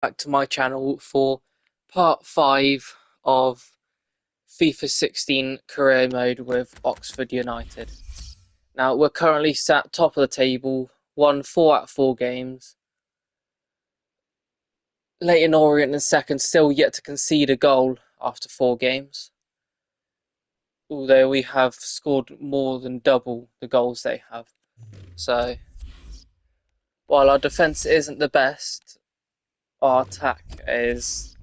Back to my channel for part 5 of FIFA 16 career mode with Oxford United. Now we're currently sat top of the table, won 4 out of 4 games. Leyton Orient in second, still yet to concede a goal after 4 games. Although we have scored more than double the goals they have. So while our defence isn't the best, our attack is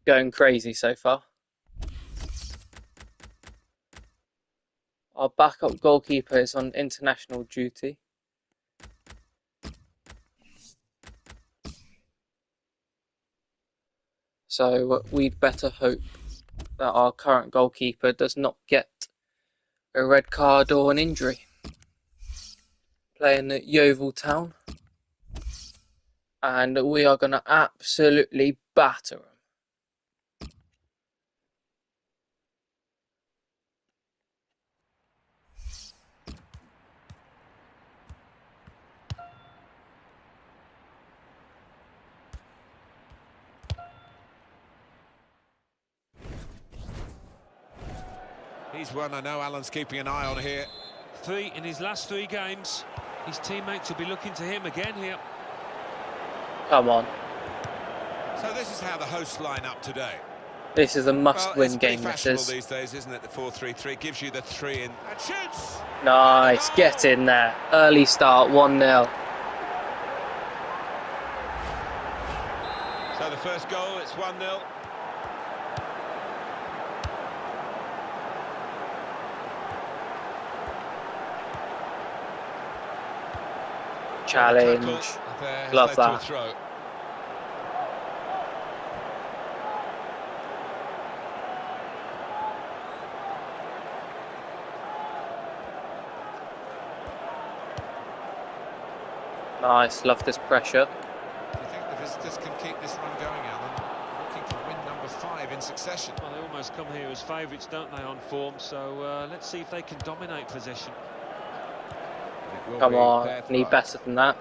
going crazy so far. Our backup goalkeeper is on international duty. So we'd better hope that our current goalkeeper does not get a red card or an injury. Playing at Yeovil Town. And we are going to absolutely batter them. He's one I know Alan's keeping an eye on here. 3 in his last 3 games. His teammates will be looking to him again here. Come on. So this is how the hosts line up today. This is a must-win game, this is. these days, isn't it? The 4-3-3 gives you the 3 in. And shoots! Nice, get in there. Early start, 1-0. So the first goal, it's 1-0. Challenge. Love that. Nice, love this pressure. Do you think the visitors can keep this run going, Alan? Looking for win number 5 in succession. Well, they almost come here as favourites, don't they, on form? So let's see if they can dominate possession. Come on, need better than that.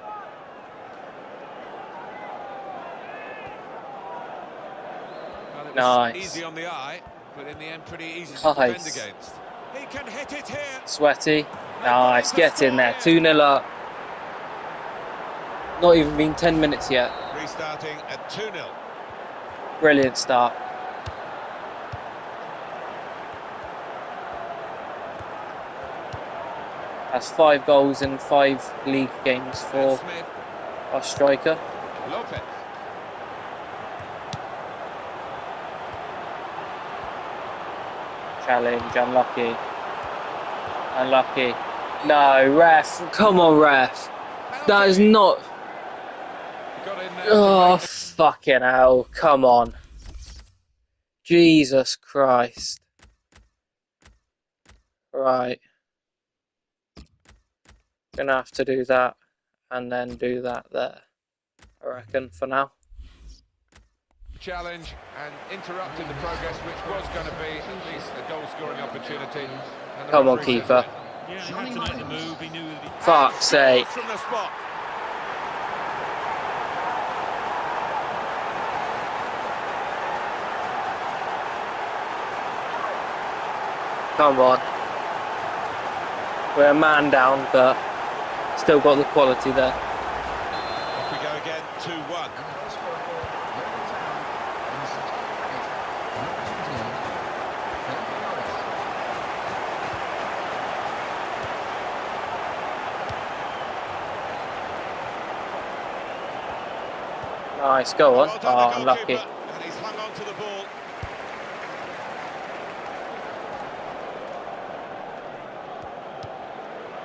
Well, nice. Easy on the eye, but in the end pretty easy to defend against. He can hit it here. Sweaty. Nice, get in there. 2-0 up. Not even been 10 minutes yet. Restarting at 2-0. Brilliant start. That's 5 goals in 5 league games for our striker. Lopez. Challenge, unlucky. Unlucky. No, ref. Come on, ref. That is not... Oh, fucking hell. Come on. Jesus Christ. Right. Gonna have to do that and then do that there, I reckon, for now. Challenge and interrupted the progress which was going to be at least a goal-scoring opportunity. Come on, keeper. Yeah, he had to make the move. He knew that he... Fuck's sake. From the spot. Come on. We're a man down, but still got the quality there. Off we go again, 2-1. Nice, go on. Well oh, unlucky. And he's hung on to the ball.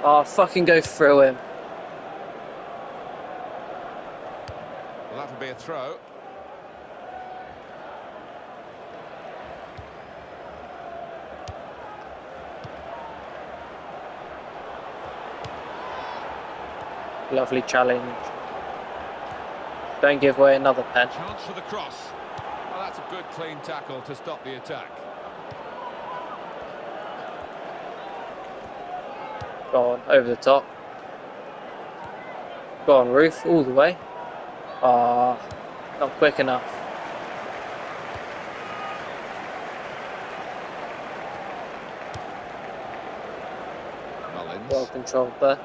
Oh, fucking go through him. Well, that would be a throw. Lovely challenge. Don't give away another pen. Chance for the cross. Well, that's a good clean tackle to stop the attack. Go on, over the top. Go on, Ruth, all the way. Ah, Not quick enough. Mullins. Well controlled there.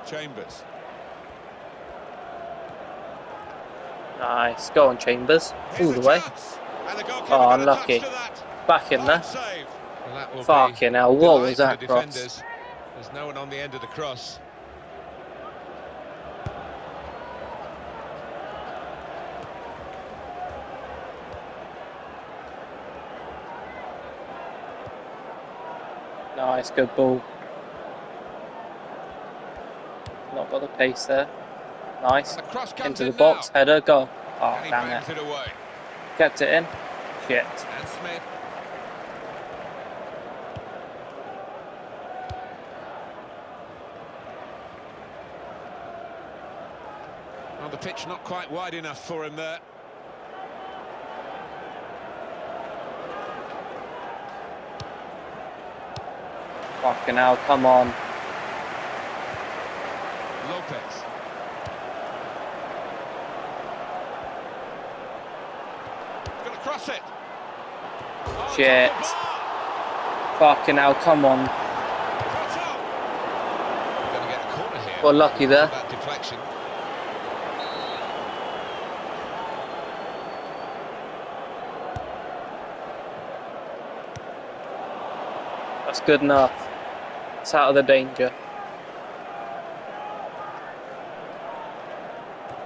Chambers. Nice. Go on, Chambers. Here's All a the way. chance. And the goalkeeper Oh, got a touch unlucky. to that. Back in Fine there. save. Well, that will Fucking be hell, a what delight was for that the cross? defenders. There's no one on the end of the cross. Nice, good ball. Not got the pace there. Nice. And the cross comes Into the in box, now. header, goal. Oh, And he damn bangs it. it away. Kept it in. Shit. And Smith. Well, the pitch not quite wide enough for him there. Fucking hell, come on. Lopez. Gonna cross it. Oh, Shit. it's off the bar. Fucking hell, come on. Put up. Gonna get a corner here. Got lucky because there. of that deflection. That's good enough. It's out of the danger.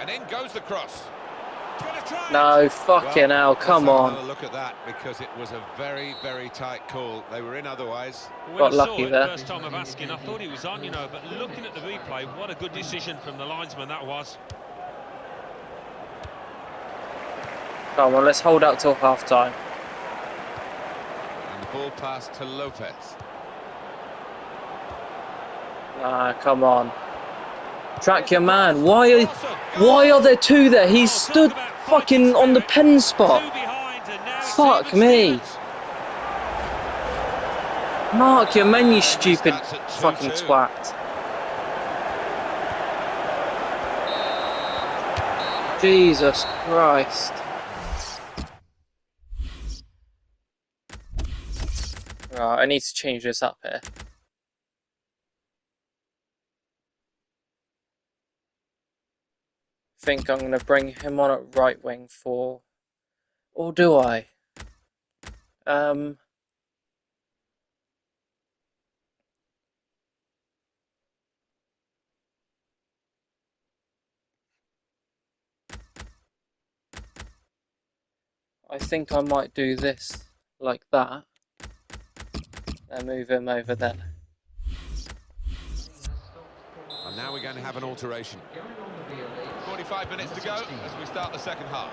And in goes the cross. Gonna try it. No, fucking Well, hell, come let's have on. another look at that because it was a very, very tight call. They were in otherwise. When Got I lucky saw it there. first time of asking, I thought he was on, you know, but looking at the replay, what a good decision from the linesman that was. Come on, let's hold out till half time. And the ball passed to Lopez. Ah, come on. Track your man. Why are there two there? He's stood fucking on the pen spot. Fuck me. Mark your man, you stupid fucking twat. Jesus Christ. Right, I need to change this up here. Think I'm going to bring him on at right wing for... Or do I? I think I might do this like that. And move him over there. And now we're going to have an alteration. 45 minutes to go as we start the second half.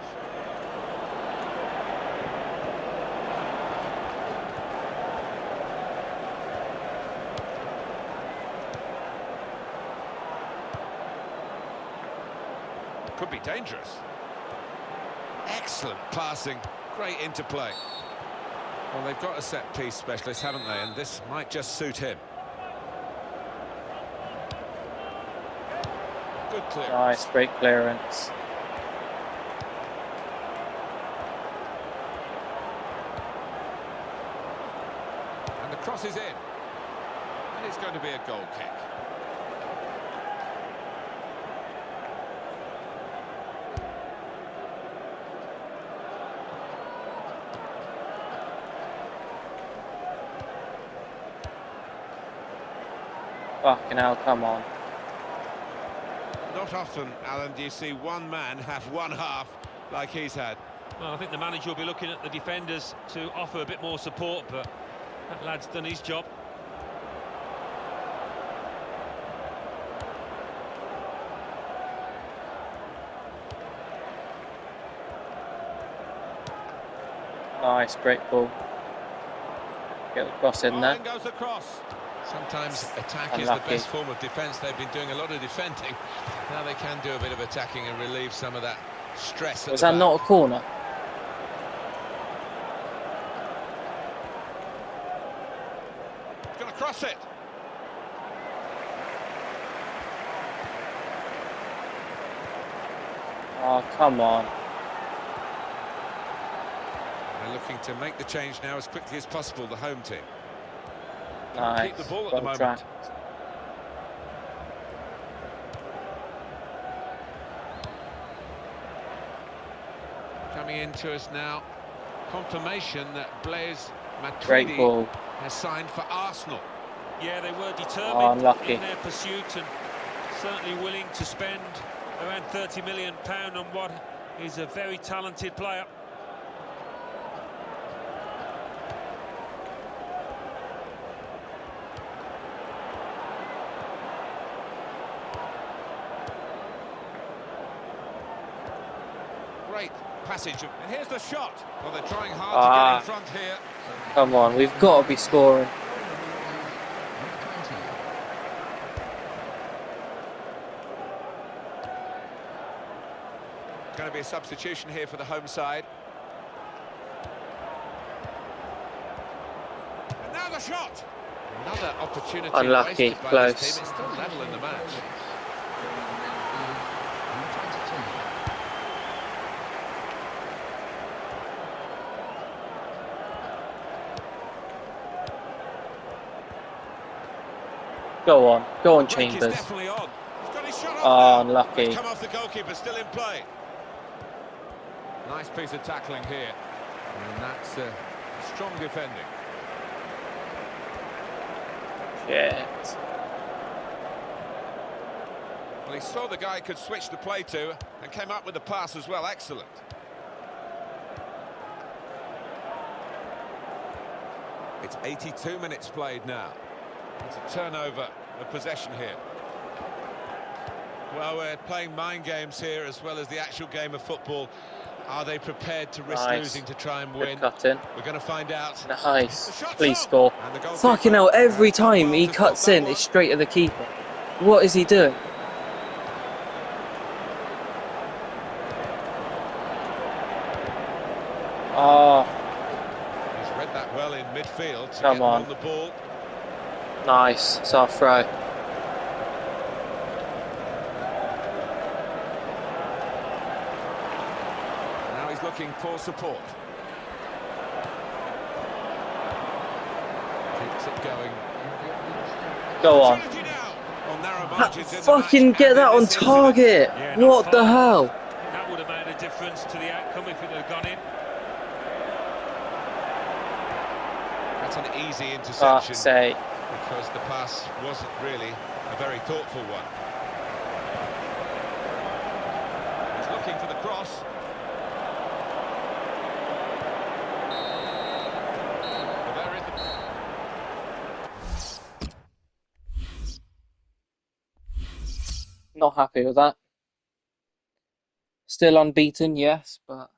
Could be dangerous. Excellent passing. Great interplay. Well, they've got a set-piece specialist, haven't they? And this might just suit him. Good clearance. Nice, great clearance. And the cross is in. And it's going to be a goal kick. Fucking hell, come on. Not often, Alan, do you see one man have one half like he's had. Well, I think the manager will be looking at the defenders to offer a bit more support, but that lad's done his job. Nice, great ball. Get the cross in there. In goes the cross. Sometimes attack is Unlucky. the best form of defence. They've been doing a lot of defending. Now they can do a bit of attacking and relieve some of that stress. Was that not a corner? Going to cross it. Oh, come on. They're looking to make the change now as quickly as possible, the home team. Nice. Keep the ball at Well the moment. tracked. Coming into us now. Confirmation that Blaise Great Matuidi ball. has signed for Arsenal. Yeah, they were Oh, determined unlucky. in their pursuit and certainly willing to spend around £30 million on what is a very talented player. Great passage. And here's the shot. Well, they're trying hard to get in front here. Come on, we've got to be scoring. Going to be a substitution here for the home side. And now the shot. Another opportunity Unlucky, wasted by close. this team. It's still level in the match. Go on, Break is Chambers. definitely on. He's got his shot Oh, off now. unlucky. It's come off the goalkeeper, still in play. Nice piece of tackling here. And that's strong defending. Shit. Well, he saw the guy he could switch the play to and came up with the pass as well. Excellent. It's 82 minutes played now. It's a turnover of possession here. Well, we're playing mind games here as well as the actual game of football. Are they prepared to risk Nice. losing to try and Good win? cut in. We're going to find out. Nice. The shot's Please on. score. And the goalkeeper Fucking hell, every has done time well he to stop cuts that in, one. it's straight at the keeper. What is he doing? Oh, He's read that well in midfield to Come get them on. on the ball. nice. It's our throw. Now he's looking for support. Keeps it going. Go on. Opportunity now. On narrow margins in the Fucking match get and that in on this incident. target. Yeah, not What the far. hell? That would have made a difference to the outcome if it had gone in. That's an easy interception Fuck's sake. because the pass wasn't really a very thoughtful one. He's looking for the cross. Well, there is the... Not happy with that. Still unbeaten, yes, but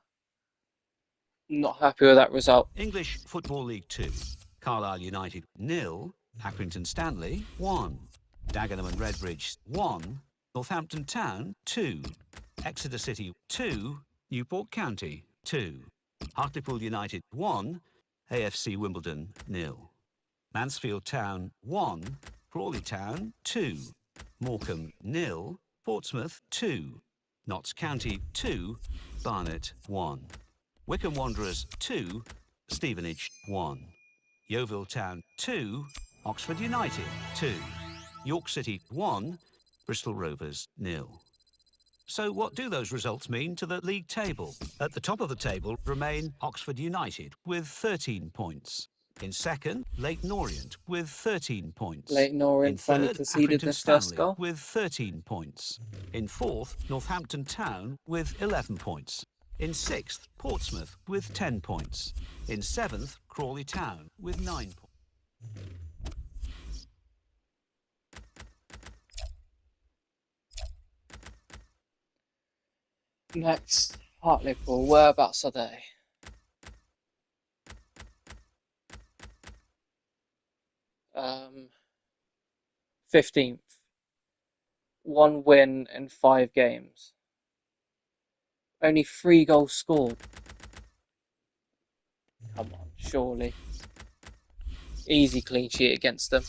not happy with that result. English Football League 2. Carlisle United 0, Accrington Stanley 1, Dagenham and Redbridge 1, Northampton Town 2, Exeter City 2, Newport County 2, Hartlepool United 1, AFC Wimbledon 0, Mansfield Town 1, Crawley Town 2, Morecambe 0, Portsmouth 2, Notts County 2, Barnet 1, Wycombe Wanderers 2, Stevenage 1, Yeovil Town 2, Oxford United 2, York City 1, Bristol Rovers 0. So what do those results mean to the league table? At the top of the table remain Oxford United with 13 points. In second, Leyton Orient with 13 points. Leyton Orient In finally third, conceded Accrington their first Stanley goal. with 13 points. In fourth, Northampton Town with 11 points. In sixth, Portsmouth with 10 points. In seventh, Crawley Town with 9 points. Next, Hartlepool. Whereabouts are they? 15th. 1 win in 5 games. Only 3 goals scored. Come on, surely. Easy clean sheet against them.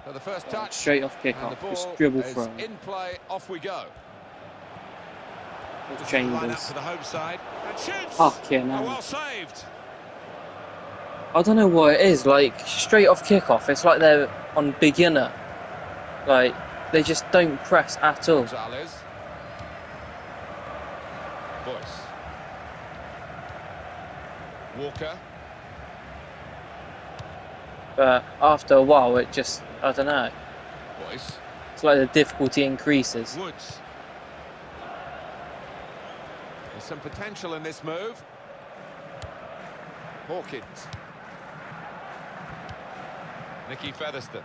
So the first touch. Straight off kick And the off, ball just dribble is throw. in play, off we go. With This is the line up Chambers. for the home side. And shoots! Fucking Oh, hell. well saved. I don't know what it is, like, straight off kick-off, it's like they're on beginner. Like, they just don't press at all. Gonzalez. Boyce. Walker. But after a while, it just, I don't know. Boyce. It's like the difficulty increases. Woods. There's some potential in this move. Hawkins. Nicky Featherstone.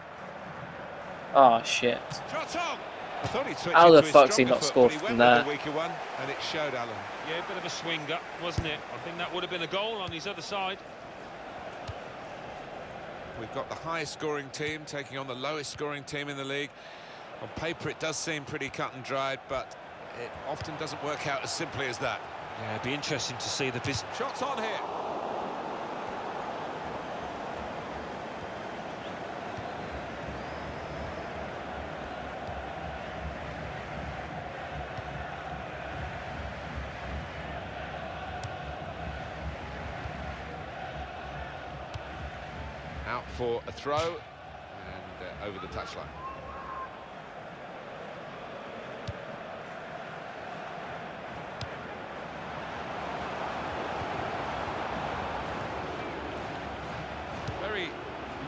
Oh, shit. Shot on! I thought he'd switch How the into his fuck's he stronger not foot, scored but he from went with there? the weaker one, and it showed, Alan. Yeah, a bit of a swinger, wasn't it? I think that would have been a goal on his other side. We've got the highest scoring team taking on the lowest scoring team in the league. On paper it does seem pretty cut and dried, but it often doesn't work out as simply as that. Yeah, it'd be interesting to see the Shots on here. Out for a throw and over the touchline. Very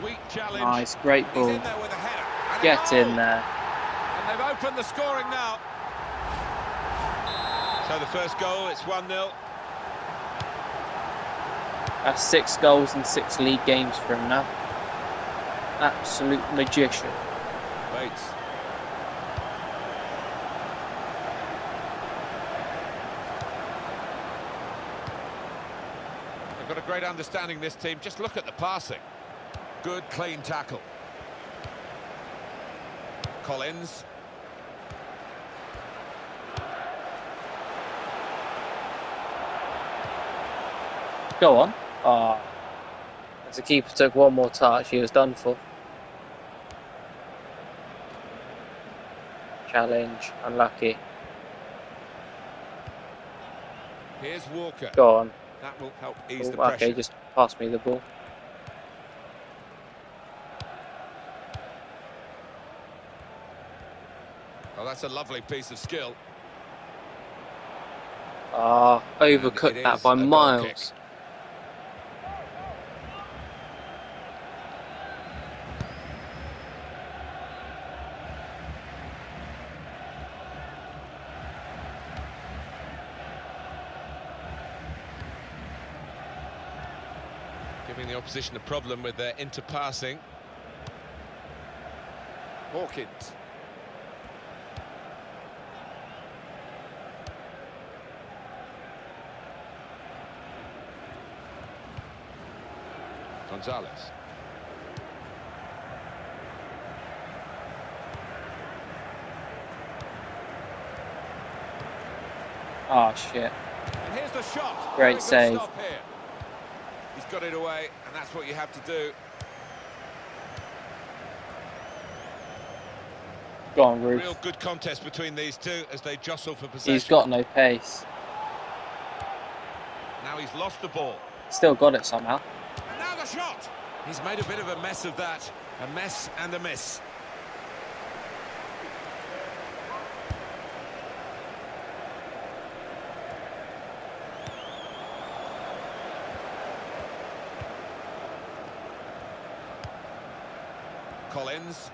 weak challenge. Nice, great He's ball. in there with a header. And a Get goal. in there. And they've opened the scoring now. So the first goal, it's 1-0. That's 6 goals in 6 league games for him now. Absolute magician. Bates. They've got a great understanding, this team. Just look at the passing. Good, clean tackle. Collins. Go on. Ah. As the keeper took one more touch, he was done for. Challenge, unlucky. Here's Walker. Go on. That will help ease Oh, the pressure. okay, just pass me the ball. Oh, that's a lovely piece of skill. Ah, And overcooked it that is by a goal miles. kick. Giving the opposition a problem with their interpassing. Hawkins. Gonzalez. Ah, shit. And here's the shot. Great Very good save. Stop here. He's got it away, and that's what you have to do. Go on, Ruth. Real good contest between these two as they jostle for possession. He's got no pace. Now he's lost the ball. Still got it somehow. And now the shot. He's made a bit of a mess of that. A mess and a miss. Collins.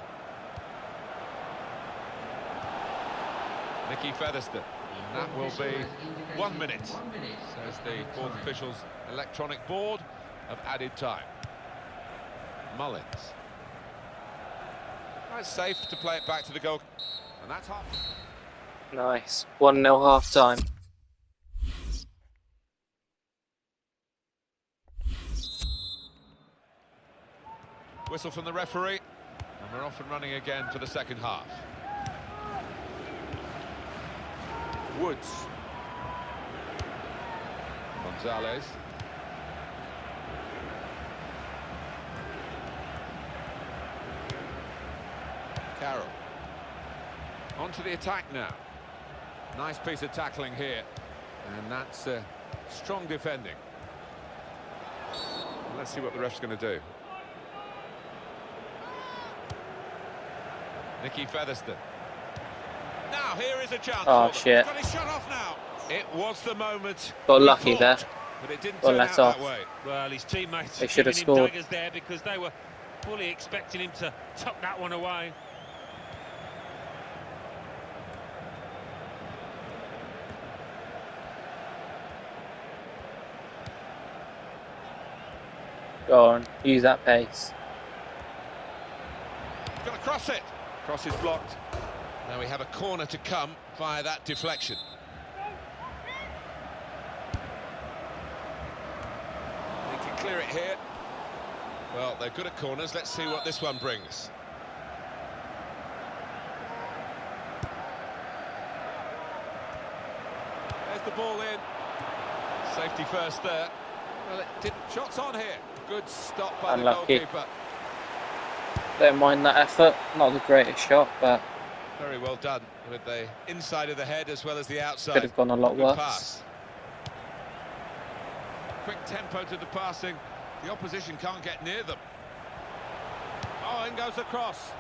Nicky Featherstone. That will be 1 minute, says the fourth official's electronic board of added time. Mullins. That's safe to play it back to the goal. And that's half. Nice. 1-0 half time. Whistle from the referee. And we're off and running again for the second half. Woods. Gonzalez. Carroll. On to the attack now. Nice piece of tackling here. And that's strong defending. Let's see what the ref's going to do. Nicky Featherstone. Now here is a chance. Oh, for them. shit. He's got his shot off now. It was the moment. Got he lucky there. thought, but it didn't Got turn let out off. that way. Well, his teammates They should have giving him scored. daggers there because they were fully expecting him to tuck that one away. Go on, use that pace. He's going to cross it. Cross is blocked. Now we have a corner to come via that deflection. He can clear it here. Well, they're good at corners. Let's see what this one brings. There's the ball in. Safety first there. Well, it didn't. Shots on here. Good stop by Unlucky. the goalkeeper. Don't mind that effort. Not the greatest shot, but Very well done with the inside of the head as well as the outside. could have gone a lot Good worse. pass. Quick tempo to the passing. The opposition can't get near them. Oh, in goes the cross.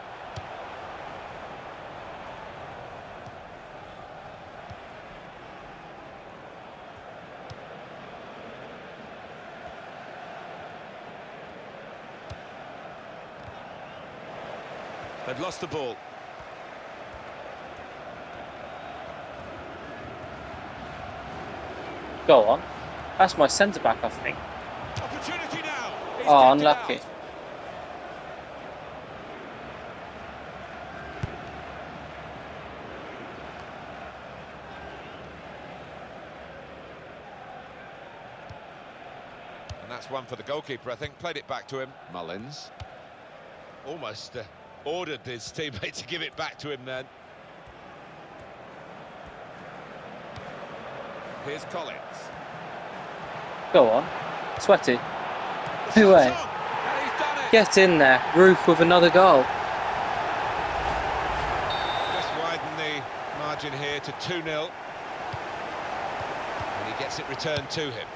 They've lost the ball. Go on. That's my centre-back, I think. Opportunity now. He's Oh, kept it unlucky. out. And that's one for the goalkeeper, I think. Played it back to him. Mullins. Almost ordered his teammate to give it back to him then. Here's Collins. Go on. Sweaty. The No shot's way. on, and he's done it. Get in there. Roof with another goal. Just widen the margin here to 2-0. And he gets it returned to him.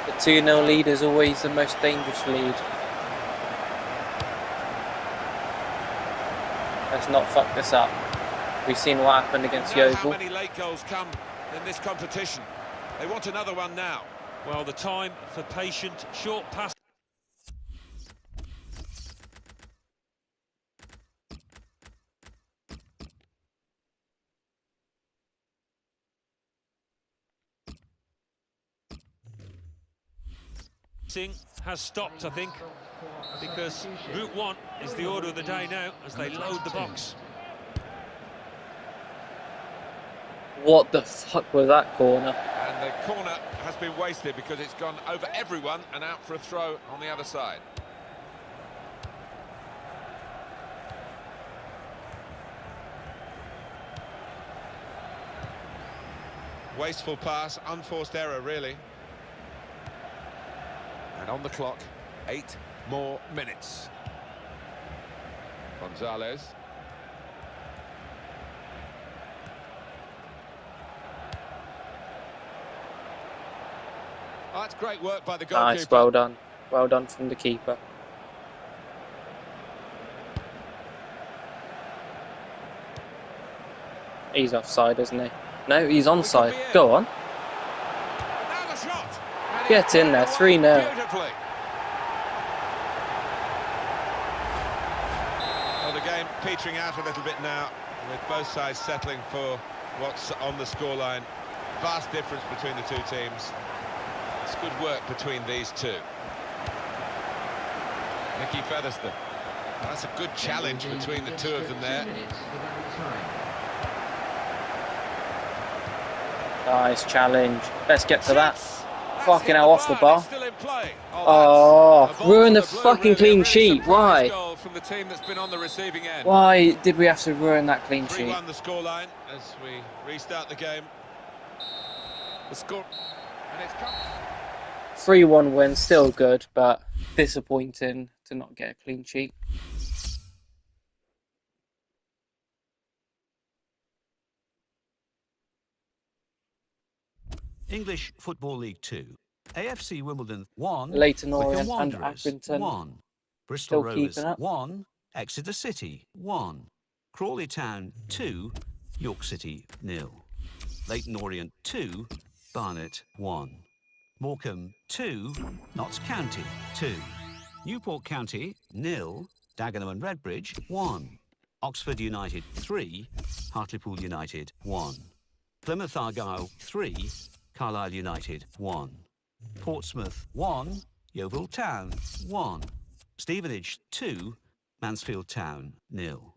The 2-0 lead is always the most dangerous lead. Let's not fuck this up. We've seen what happened against You know how Yeovil. many late goals come in this competition. They want another one now. Well, the time for patient, short pass. Has stopped, I think, because Route 1 is the order of the day now as they load the box. What the fuck was that corner? And the corner has been wasted because it's gone over everyone and out for a throw on the other side. Wasteful pass, unforced error really. And on the clock, 8 more minutes. Gonzalez. Oh, that's great work by the goalkeeper. Nice, well done. Well done from the keeper. He's offside, isn't he? No, he's onside. Go on. Now the shot. And Get he in there, put it away 3-0. Beautifully. Well, the game petering out a little bit now, with both sides settling for what's on the scoreline. Vast difference between the two teams. It's good work between these two. Nicky Featherstone. That's a good challenge between the two of them there. Nice challenge. Let's get to that. Shoots. Fucking That's hell, hit off the bar, bar. it's still in play. Oh, that's a ball ruin from the blue, fucking really. A clean really sheet. surprise Why? Goal from the team that's been on the receiving end. Why did we have to ruin that clean sheet? 3-1 the scoreline as we restart the game. The score, and it's come. 3-1 win, still good, but disappointing to not get a clean sheet. English Football League 2. AFC Wimbledon 1, Leyton Wycombe Orient and Wanderers Accrington 1, Bristol still Rovers keeping up. 1, Exeter City 1, Crawley Town 2, York City 0, Leyton Orient 2, Barnet 1, Morecambe 2, Notts County 2, Newport County 0, Dagenham and Redbridge 1, Oxford United 3, Hartlepool United 1, Plymouth Argyle 3, Carlisle United 1, Portsmouth 1, Yeovil Town 1, Stevenage 2, Mansfield Town 0.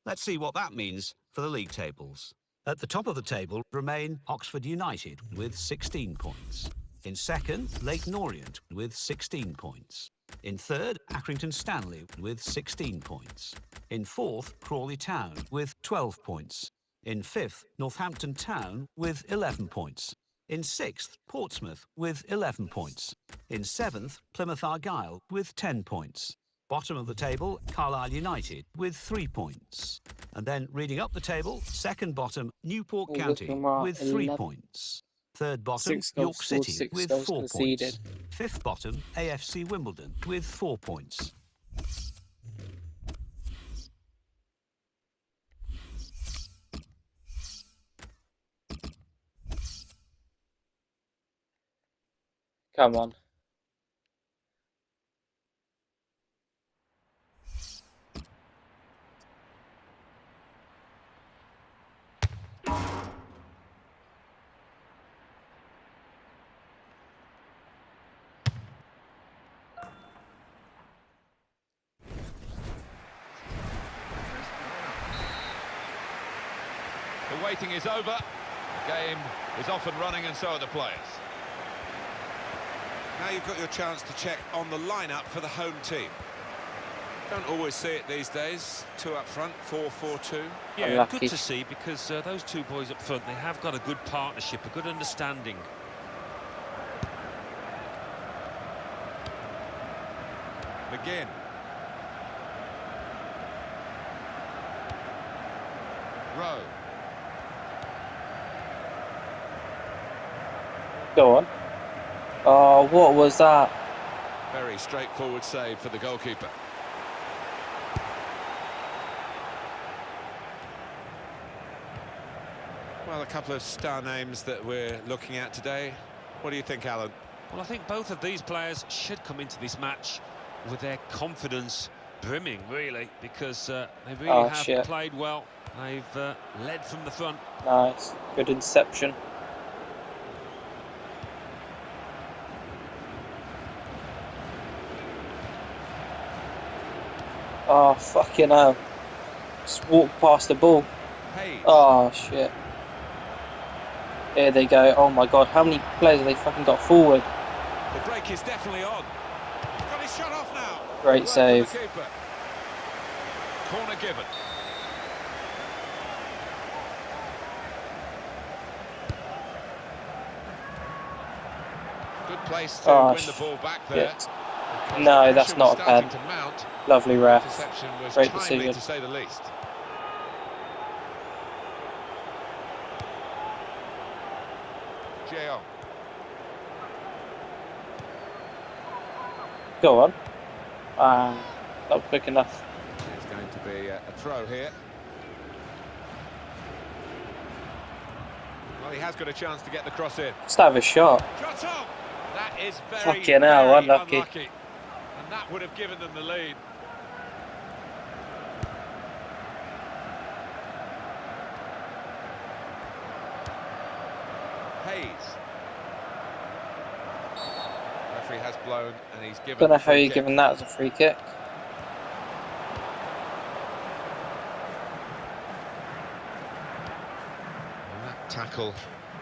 Let's see what that means for the league tables. At the top of the table remain Oxford United with 16 points. In second, Leyton Orient with 16 points. In third, Accrington Stanley with 16 points. In fourth, Crawley Town with 12 points. In fifth, Northampton Town with 11 points. In sixth, Portsmouth with 11 points. In seventh, Plymouth Argyle with 10 points. Bottom of the table, Carlisle United with 3 points. And then reading up the table, second bottom, Newport County with 3 points. Third bottom, 6 York goals scored, City 6 with goals 4 conceded. points. Fifth bottom, AFC Wimbledon with 4 points. Come on. The waiting is over. The game is off and running, and so are the players. Now you've got your chance to check on the lineup for the home team. Don't always see it these days. 2 up front, 4-4-2. Yeah, Unlucky. good to see, because those two boys up front, they have got a good partnership, a good understanding. McGinn. Rowe. Go on. Oh, what was that? Very straightforward save for the goalkeeper. Well, a couple of star names that we're looking at today. What do you think, Alan? Well, I think both of these players should come into this match with their confidence brimming, really, because they really have played well. They've led from the front. Nice. Good interception. Oh, fucking hell. Just walked past the ball. Hayes. Oh, shit. Here they go. Oh, my God. How many players have they fucking got forward? The break is definitely on. He's got his shot off now. Great save. Corner given. Good place to win the ball back there. No, that's not a pen. Lovely ref. Interception was Great timely, decision. to say the least. Jeong. Go on. Not quick enough. It's going to be a throw here. Well, he has got a chance to get the cross in. Just have a shot. Shot on! That is very, Fucking hell, very unlucky. And that would have given them the lead. Hayes. Referee has blown, and he's given. Don't know the how free you're kick. giving that as a free kick. And that tackle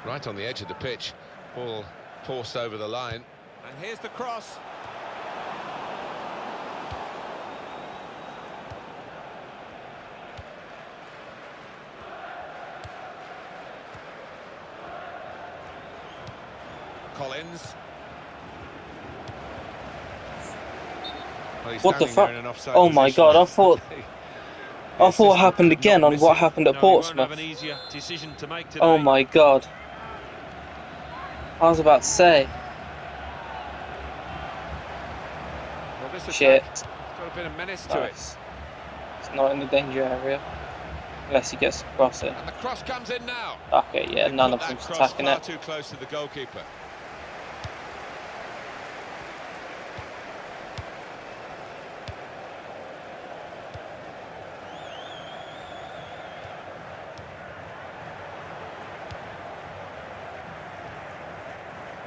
right on the edge of the pitch. Ball forced over the line. And here's the cross. Collins. Well, he's What the standing there fuck? in an offside Oh my position. God, I thought what happened again not on what missing. happened at No, he won't Portsmouth. have an easier decision to make today. Oh my God. I was about to say. Well, this Shit. attack, it's got a bit of menace to it. It's not in the danger area. Unless he gets across it. And the cross comes in now. Okay, yeah, They none put of them's that cross attacking far it. too close to the goalkeeper.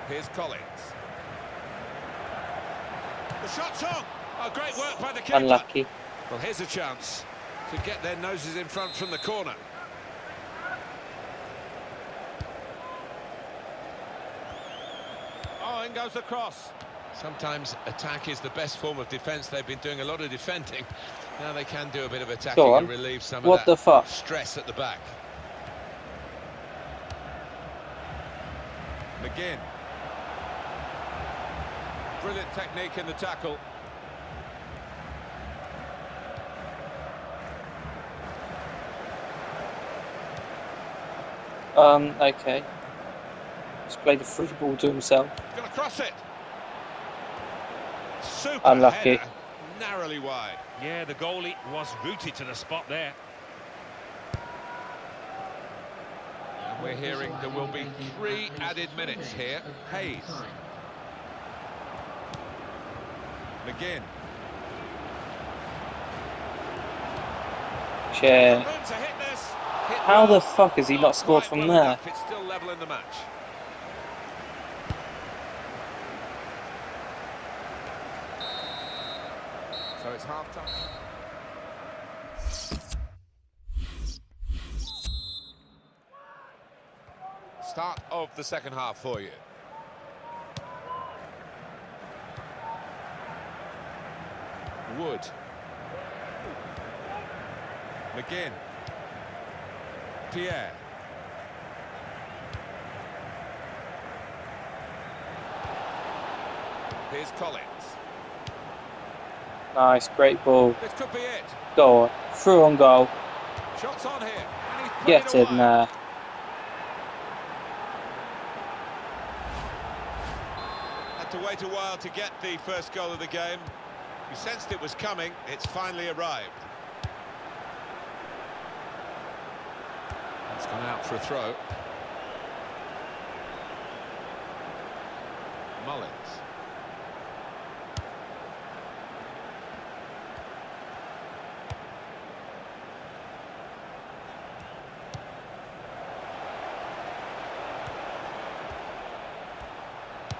Here's Collins. The shot's on. Oh, great work by the keeper. Unlucky. Well, here's a chance to get their noses in front from the corner. Oh, in goes the cross. Sometimes attack is the best form of defence. They've been doing a lot of defending. Now they can do a bit of attacking and relieve some of that stress at the back. McGinn. Brilliant technique in the tackle. Okay. Just played a free ball to himself. Gonna cross it. Super Unlucky. header, narrowly wide. Yeah, the goalie was rooted to the spot there. And we're hearing there will be 3 added minutes here. Hayes. McGinn. Shit. Room to hit this. Hit How well. the fuck has he not scored Quite from well there? enough. It's still level in the match. So it's half time. Start of the second half for you. Wood. McGinn. Pierre. Here's Collins. Nice, great ball. This could be it. Go on. Through on goal. Shots on here. And he's put Get it in away. there. Had to wait a while to get the first goal of the game. You sensed it was coming. It's finally arrived. It's gone out for a throw. Mullins.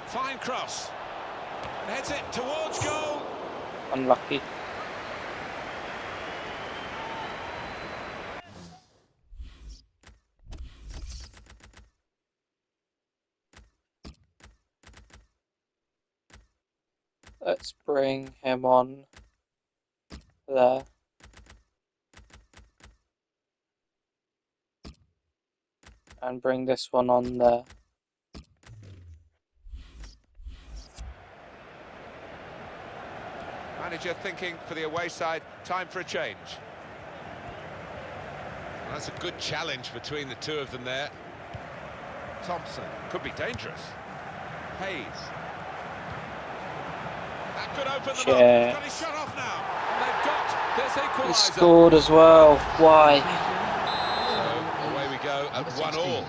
Fine cross. Heads it towards goal. Unlucky. Let's bring him on there. And bring this one on there. Manager thinking for the away side, time for a change. Well, that's a good challenge between the two of them there. Thompson could be dangerous. Hayes. That could open them up. He's got his shot off now. And they've got this equaliser. He scored as well. Why? So away we go at 1-1.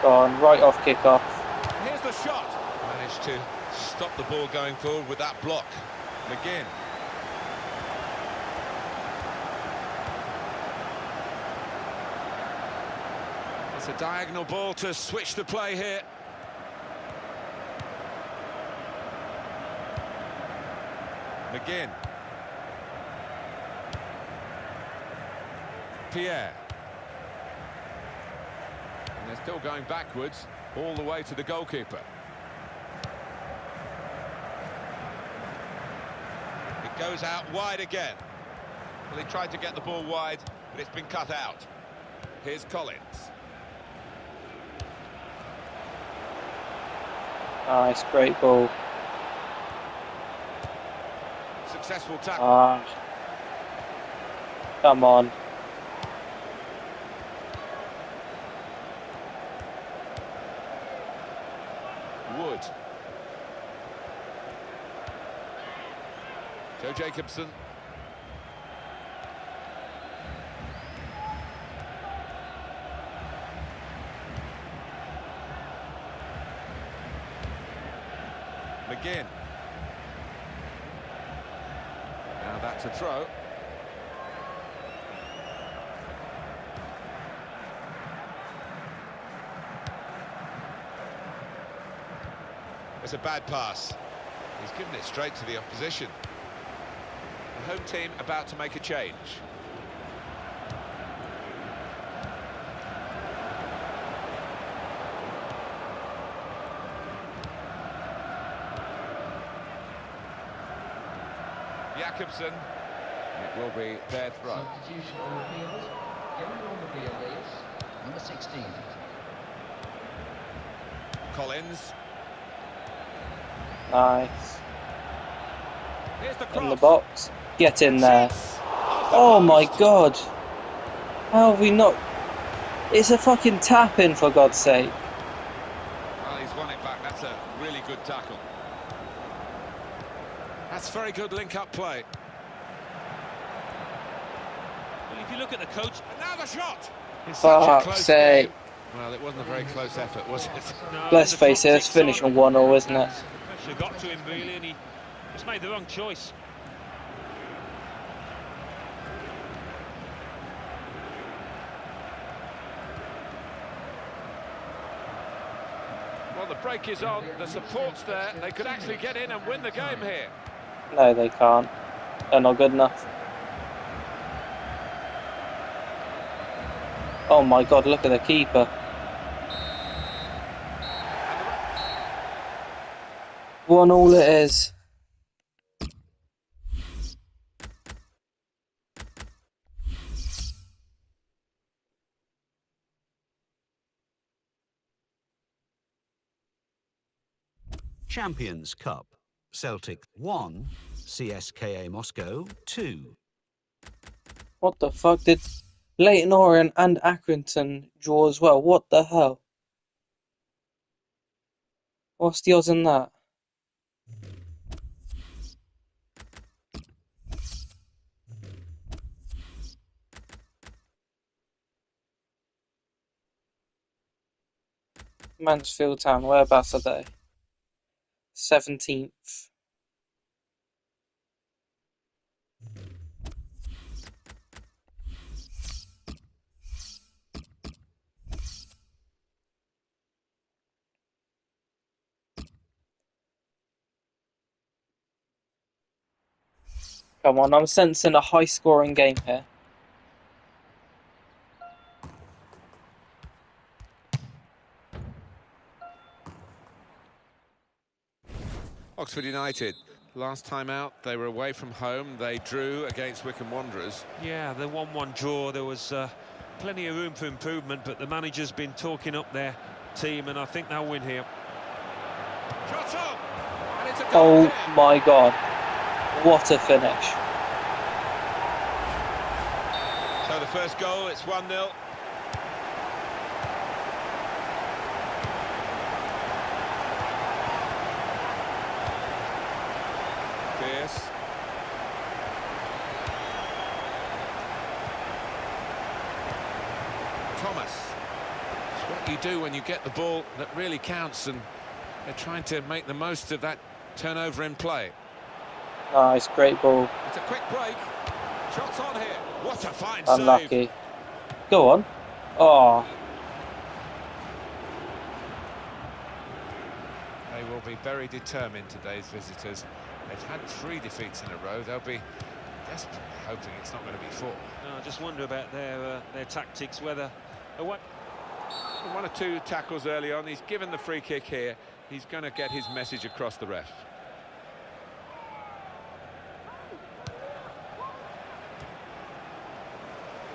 Gone right off kick-off. Here's the shot. Managed to stop the ball going forward with that block. McGinn. It's a diagonal ball to switch the play here. McGinn. Pierre. And they're still going backwards all the way to the goalkeeper. It goes out wide again. Well, he tried to get the ball wide, but it's been cut out. Here's Collins. Nice, great ball. Successful tackle. Ah. Come on. Joe Jacobson. McGinn. Now that's a throw. It's a bad pass. He's given it straight to the opposition. The home team about to make a change. Jakobsen. It will be their throw. Substitution on the field. Going on the field is number 16. Collins. Nice. Here's the In the cross. box. Get in there. Oh my god. How have we not... It's a fucking tap-in, for God's sake. Well, he's won it back. That's a really good tackle. That's very good link-up play. Well, if you look at the coach... And now the shot! It's such a Fuck's close sake. game. Well, it wasn't a very close effort, was it? No, Let's the face it, clock it's ticks finished on on. 1-0, isn't it? Pressure got to him, really, and he just made the wrong choice. Well, the break is on. The support's there. They could actually get in and win the game here. No, they can't. They're not good enough. Oh my god, look at the keeper. 1-1 it is. Champions Cup. Celtic 1, CSKA Moscow 2. What the fuck? Did Leyton Orient and Accrington draw as well? What the hell? What's the odds on that? Mansfield Town, whereabouts are they? 17th. Come on, I'm sensing a high-scoring game here. Oxford United, last time out, they were away from home. They drew against Wycombe Wanderers. Yeah, the 1-1 draw, there was plenty of room for improvement, but the manager's been talking up their team, and I think they'll win here. Shot on! And it's a goal Oh here. my god. What a finish. So the first goal, it's 1-0. Pierce. Thomas. It's what you do when you get the ball that really counts, and they're trying to make the most of that turnover in play. Nice, great ball. It's a quick break. Shots on here. What a fine Unlucky. save. Go on. Oh, They will be very determined, today's visitors. They've had 3 defeats in a row. They'll be desperately hoping it's not going to be 4. No, I just wonder about their tactics, whether... What? 1 or 2 tackles early on. He's given the free kick here. He's going to get his message across the ref.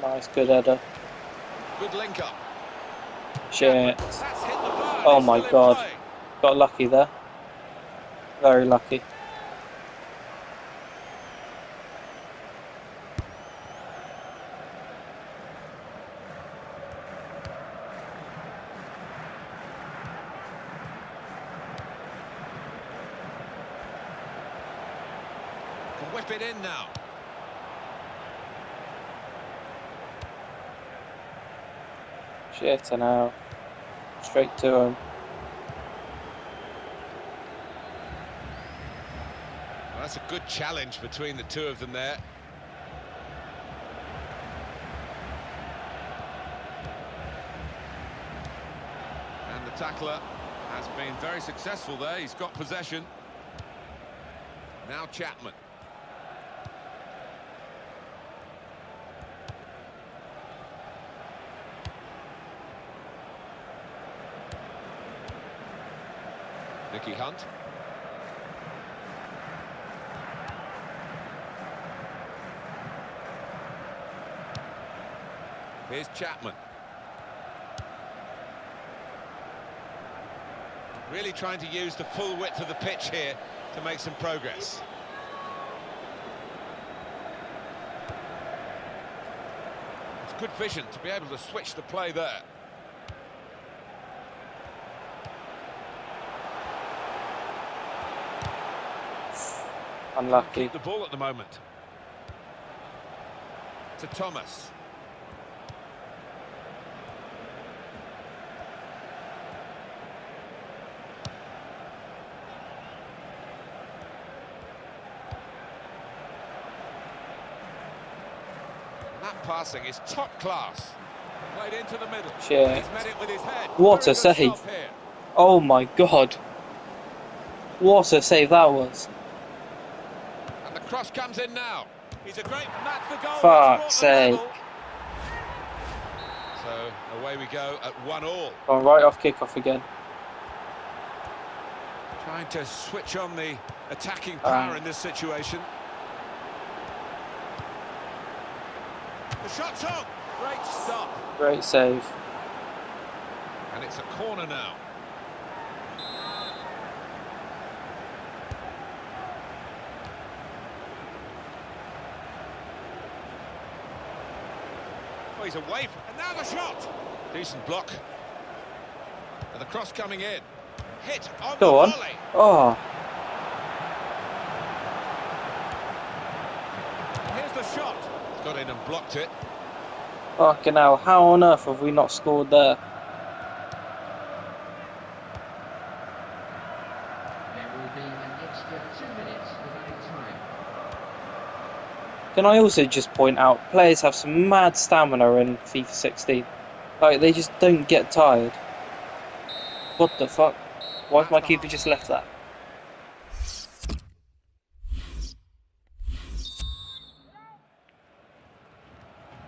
nice, good header. Good link up. Shit. That's hit the bar. Oh It's my still in god. play. Got lucky there. Very lucky. whip it in now. Shit, I know. Straight to him. Well, that's a good challenge between the two of them there. And the tackler has been very successful there. He's got possession. Now Chapman. Nicky Hunt. Here's Chapman. Really trying to use the full width of the pitch here to make some progress. It's good vision to be able to switch the play there. Unlucky. Keep the ball at the moment. To Thomas. That passing is top class. Played into the middle. Shit. He's met it with his head. What a Very good save. stop here. Oh my god. What a save that was. And the cross comes in now. He's a great... And that's the goal. Fuck's sake. So away we go at 1-1. Gone right off kickoff again. Trying to switch on the attacking power in this situation. The shot's on. Great stop. Great save. And it's a corner now. Oh, he's away from... And now the shot. Decent block. And the cross coming in. Hit on Go the on. volley. Oh. Here's the shot. Got in and blocked it. Fucking hell. How on earth have we not scored there? There will be an extra 2 minutes of added time. Can I also just point out, players have some mad stamina in FIFA 16. Like, they just don't get tired. What the fuck? Why has my keeper just left that?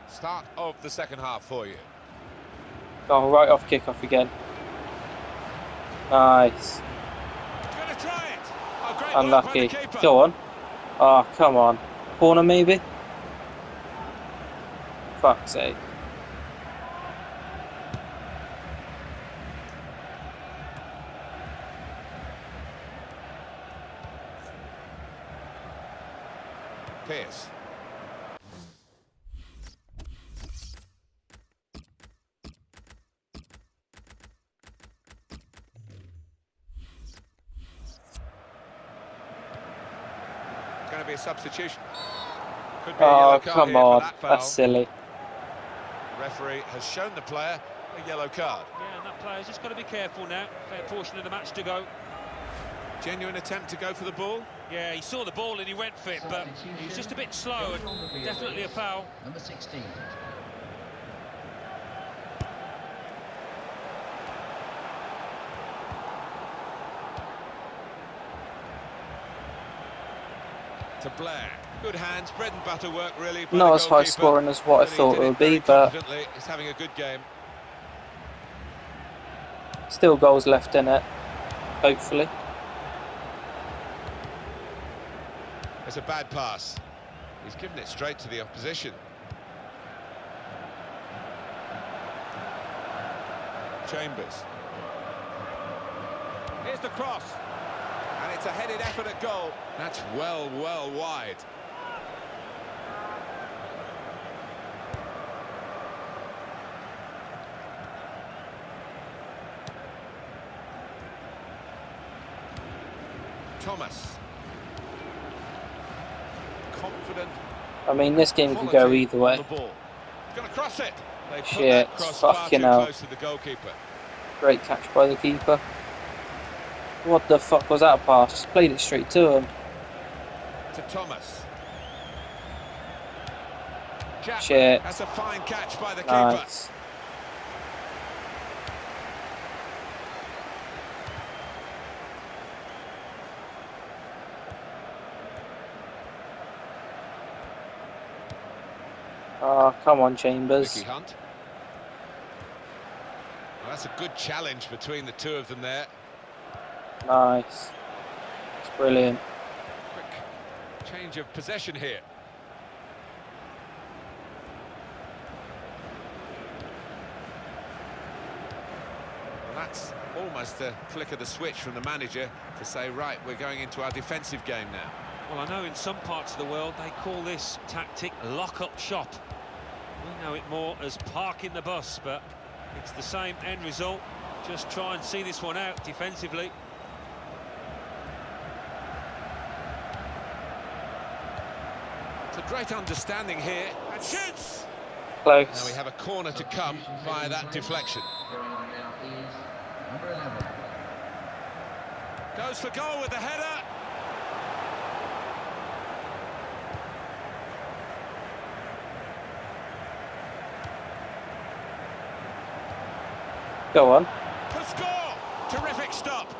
Start of the second half for you. Gone right off kickoff again. Nice. Gonna try it. Oh, great Unlucky. work by the keeper. Go on. Oh, come on. Corner maybe? Fuck's sake. Pierce. Going to be a substitution. Could be a yellow Oh, card come here for on. that foul. That's silly. The referee has shown the player a yellow card. Yeah, and that player's just got to be careful now. Fair portion of the match to go. Genuine attempt to go for the ball. Yeah, he saw the ball and he went for it, but he was just a bit slow and definitely a foul. Number 16. To Blair. Good hands, bread and butter work really. By Not the as high goalkeeper. scoring as what I But he thought did it would very be, but confidently. He's having a good game. still goals left in it. Hopefully. It's a bad pass. He's given it straight to the opposition. Chambers. Here's the cross. And it's a headed effort at goal. That's well wide. Thomas. confident. I mean, this game could go either way. Gonna cross it. They put Shit, that cross far fucking too hell. close to the goalkeeper. Great catch by the keeper. What the fuck was that pass? Just played it straight to him. To Thomas. Chapman. Shit. That's a fine catch by the Nice. keeper. Oh, come on, Chambers. Mickey Hunt. Well, that's a good challenge between the two of them there. Nice. It's brilliant. Quick change of possession here. Well, that's almost a flick of the switch from the manager to say, right, we're going into our defensive game now. Well, I know in some parts of the world they call this tactic lock-up shop. We know it more as parking the bus, but it's the same end result. Just try and see this one out defensively. It's a great understanding here, and shoots! Close. Now we have a corner to come via that deflection. Going on now is number 11. Goes for goal with the header. Go on. To score! Terrific stop.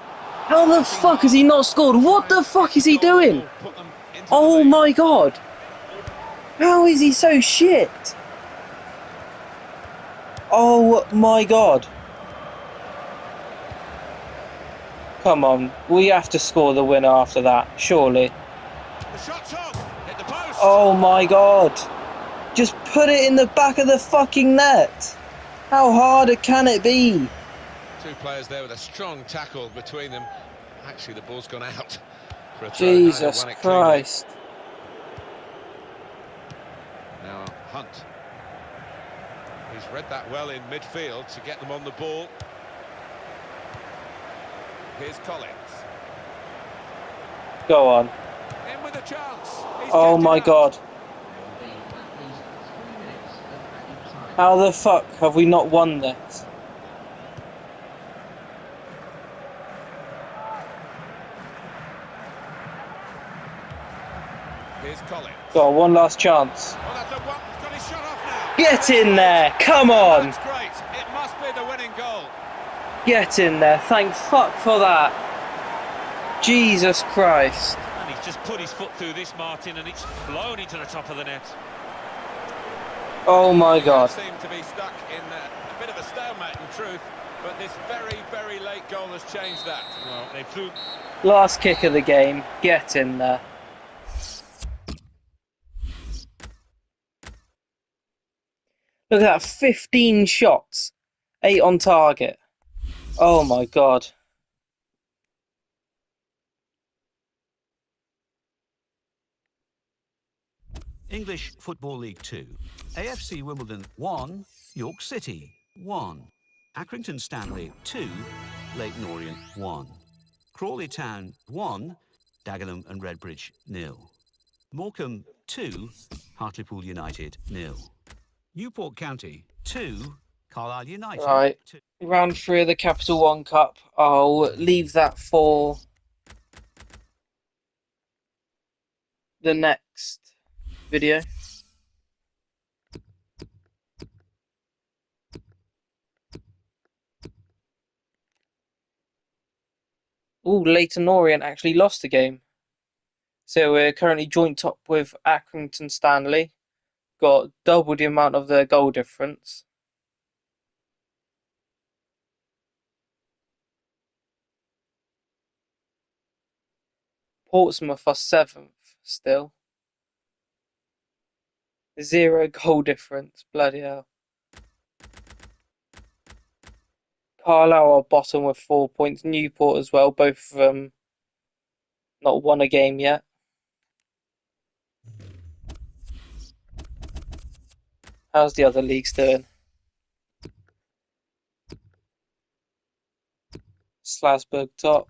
How the fuck has he not scored? What the fuck is he doing? Oh my god. How is he so shit? Oh my god. Come on, we have to score the winner after that, surely. The shot's on. Hit the post. Oh my god. Just put it in the back of the fucking net. How hard can it be? Two players there with a strong tackle between them. Actually, the ball's gone out for a throw. Jesus Christ. Now Hunt. He's read that well in midfield to get them on the ball. Here's Collins. Go on. In with a chance. Oh my god. There will be at least 3 minutes of added time. How the fuck have we not won this? Here's Collins. Go on, one last chance. Oh, that's a one. He's got his shot off now. Get in there, come on. That's great. It must be the winning goal. Get in there, thank fuck for that. Jesus Christ. And he's just put his foot through this, Martin, and it's blown into the top of the net. Oh my god. They seem to be stuck in a bit of a stalemate in truth, but this very, very late goal has changed that. Well, they flew. Last kick of the game, get in there. Look at that, 15 shots, 8 on target. Oh my god. English Football League 2. AFC Wimbledon 1, York City 1. Accrington Stanley 2, Leyton Orient 1. Crawley Town 1, Dagenham and Redbridge 0. Morecambe 2, Hartlepool United 0. Newport County 2, Carlisle United Right. 2. Round 3 of the Capital One Cup. I'll leave that for the next video. Ooh, Leyton Orient actually lost the game. So we're currently joint top with Accrington Stanley. Got double the amount of their goal difference. Portsmouth are 7th still. 0 goal difference, bloody hell. Carlisle are bottom with 4 points. Newport as well, both of them not won a game yet. How's the other leagues doing? Slasburg top.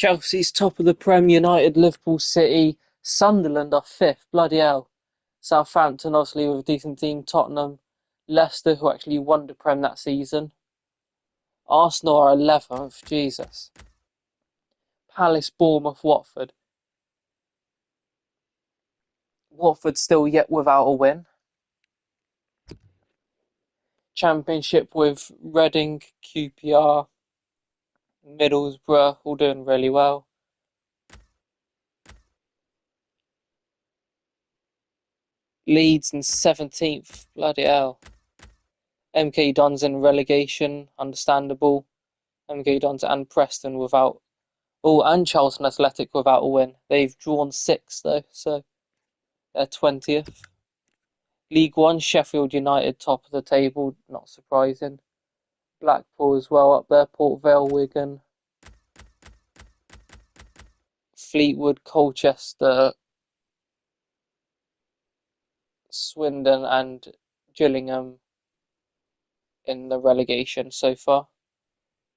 Chelsea's top of the Prem, United, Liverpool, City, Sunderland are fifth. Bloody hell. Southampton, obviously, with a decent team. Tottenham, Leicester, who actually won the Prem that season. Arsenal are 11th. Jesus. Palace, Bournemouth, Watford. Watford still yet without a win. Championship with Reading, QPR, Middlesbrough, all doing really well. Leeds in 17th. Bloody hell. MK Dons in relegation, understandable. MK Dons and Preston without. Oh, and Charlton Athletic without a win. They've drawn 6 though, so they're 20th. League One, Sheffield United top of the table, not surprising. Blackpool as well up there, Port Vale, Wigan. Fleetwood, Colchester, Swindon and Gillingham in the relegation so far.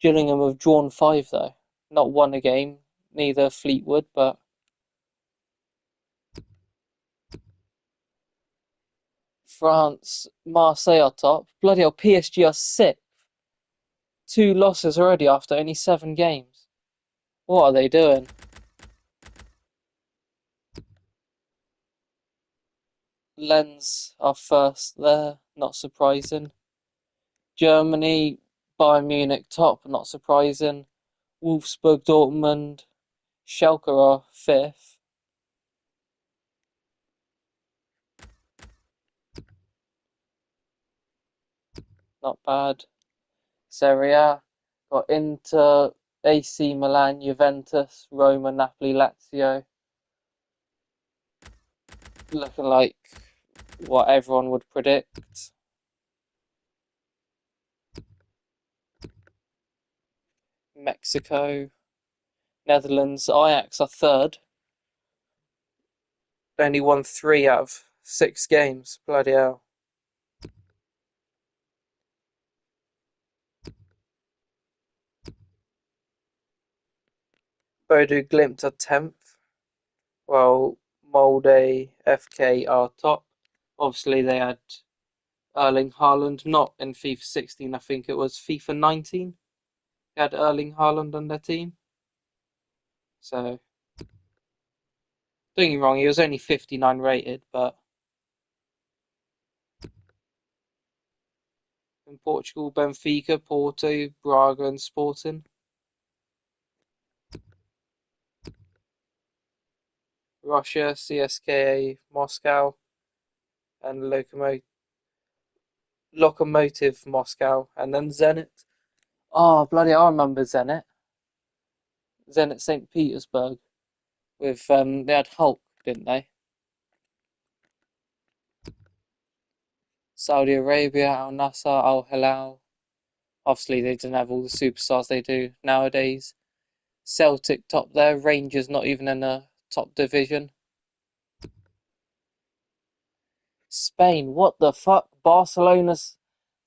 Gillingham have drawn 5 though, not won a game, neither Fleetwood, but France, Marseille are top. Bloody hell, PSG are 6th. 2 losses already after only 7 games. What are they doing? Lens are first there, not surprising. Germany, Bayern Munich top, not surprising. Wolfsburg, Dortmund, Schalke are 5th. Not bad. Serie A, got Inter, AC Milan, Juventus, Roma, Napoli, Lazio. Looking like what everyone would predict. Mexico, Netherlands, Ajax are 3rd. Only won 3 out of 6 games. Bloody hell. Bodo Glimt are 10th. While Molde, FK are top. Obviously, they had Erling Haaland, not in FIFA 16, I think it was FIFA 19. They had Erling Haaland on their team. So, don't get me wrong, he was only 59 rated, but in Portugal, Benfica, Porto, Braga, and Sporting. Russia, CSKA, Moscow, and Lokomotiv Moscow, and then Zenit. Oh, bloody, I remember Zenit. Zenit St. Petersburg. With, they had Hulk, didn't they? Saudi Arabia, Al Nassr, Al Hilal. Obviously, they didn't have all the superstars they do nowadays. Celtic top there, Rangers not even in the top division. Spain, what the fuck? Barcelona's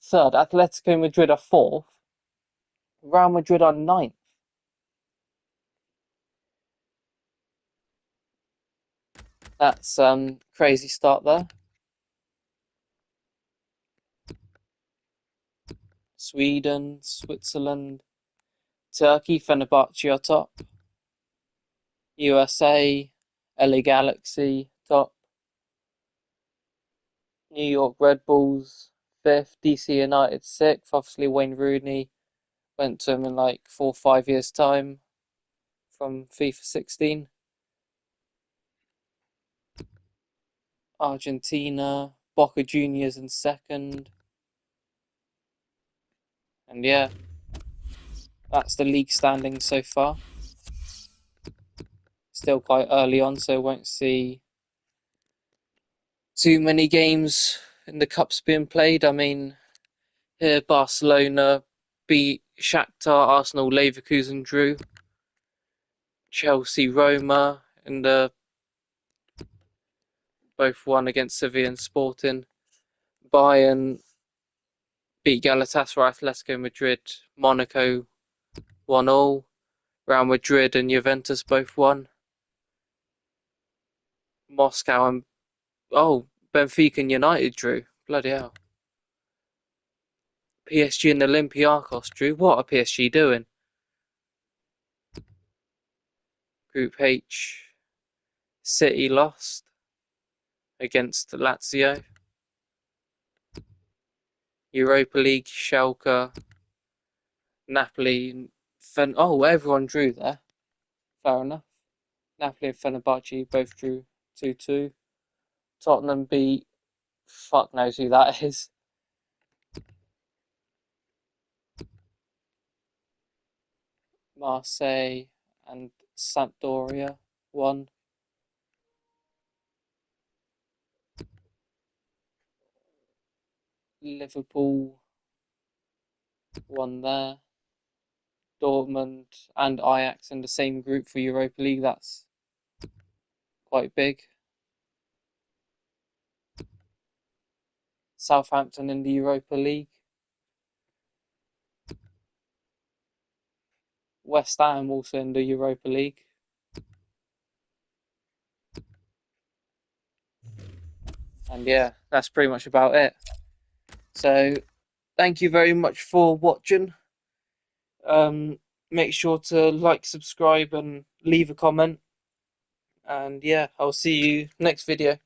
3rd, Atletico Madrid are 4th, Real Madrid are 9th. That's crazy start there. Sweden, Switzerland, Turkey, Fenerbahce are top. USA, LA Galaxy top. New York Red Bulls 5th, DC United 6th. Obviously, Wayne Rooney went to him in like 4 or 5 years' time from FIFA 16. Argentina, Boca Juniors in 2nd. And yeah, that's the league standing so far. Still quite early on, so won't see too many games in the cups being played. I mean, here Barcelona beat Shakhtar, Arsenal, Leverkusen drew. Chelsea, Roma, and both won against Sevilla and Sporting. Bayern beat Galatasaray, Atletico Madrid, Monaco 1-1. Real Madrid and Juventus both won. Moscow and Benfica and United drew. Bloody hell. PSG and Olympiacos drew. What are PSG doing? Group H. City lost against Lazio. Europa League, Schalke, Napoli, everyone drew there. Fair enough. Napoli and Fenerbahce both drew 2-2. Tottenham beat, fuck knows who that is. Marseille and Sampdoria won. Liverpool won there. Dortmund and Ajax in the same group for Europa League. That's quite big. Southampton in the Europa League. West Ham also in the Europa League. And yeah, that's pretty much about it. So thank you very much for watching. Make sure to like, subscribe and leave a comment. And yeah, I'll see you next video.